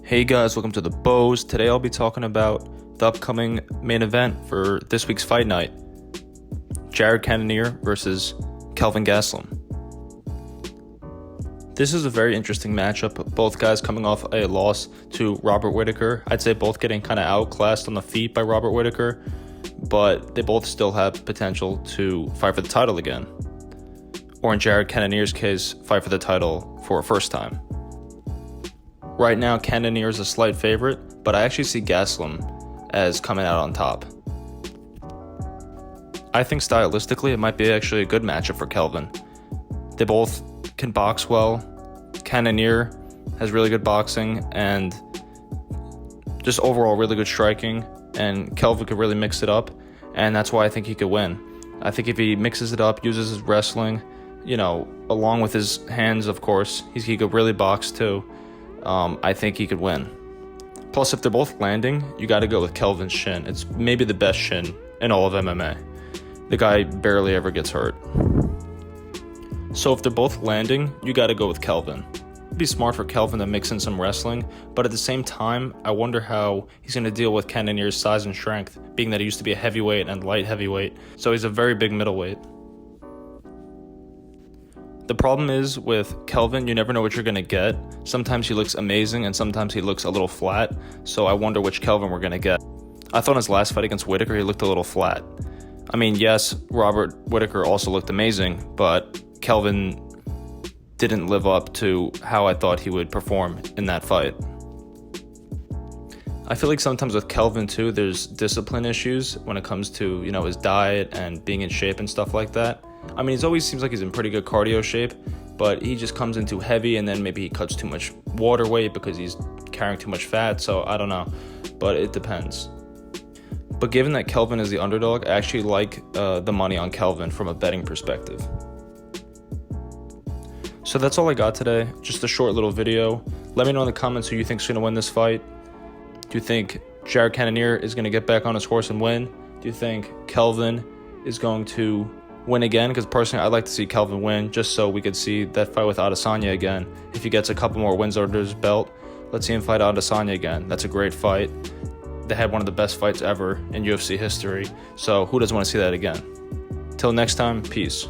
Hey guys, welcome to the Bows. Today I'll be talking about the upcoming main event for this week's fight night. Cannonier versus Kelvin Gastelum. This is a very interesting matchup. Both guys coming off a loss to Robert Whittaker. I'd say both getting kind of outclassed on the feet by Robert Whittaker, but they both still have potential to fight for the title again. Or in Cannonier's case, fight for the title for a first time. Right now, Cannonier is a slight favorite, but I actually see Gastelum as coming out on top. I think stylistically it might be actually a good matchup for Kelvin. They both can box well. Cannonier has really good boxing and just overall really good striking, and Kelvin could really mix it up, and that's why I think he could win. I think if he mixes it up, uses his wrestling, along with his hands, of course, he could really box too. I think he could win. Plus, if they're both landing, you got to go with Kelvin's shin. It's maybe the best shin in all of MMA. The guy barely ever gets hurt. So if they're both landing, you got to go with Kelvin. It'd be smart for Kelvin to mix in some wrestling, but at the same time, I wonder how he's going to deal with Cannonier's size and strength, being that he used to be a heavyweight and light heavyweight, so he's a very big middleweight. The problem is with Kelvin, you never know what you're going to get. Sometimes he looks amazing and sometimes he looks a little flat, so I wonder which Kelvin we're going to get. I thought in his last fight against Whittaker, he looked a little flat. I mean, yes, Robert Whittaker also looked amazing, but Kelvin didn't live up to how I thought he would perform in that fight. I feel like sometimes with Kelvin too, there's discipline issues when it comes to, his diet and being in shape and stuff like that. I mean, he always seems like he's in pretty good cardio shape, but he just comes in too heavy and then maybe he cuts too much water weight because he's carrying too much fat, so I don't know, but it depends. But given that Kelvin is the underdog, I actually like the money on Kelvin from a betting perspective. So that's all I got today, just a short little video. Let me know in the comments who you think is going to win this fight. Do you think Cannonier is going to get back on his horse and win? Do you think Kelvin is going to win again? Because personally, I'd like to see Kelvin win just so we could see that fight with Adesanya again. If he gets a couple more wins under his belt, let's see him fight Adesanya again. That's a great fight. They had one of the best fights ever in UFC history, so who doesn't want to see that again? Till next time, peace.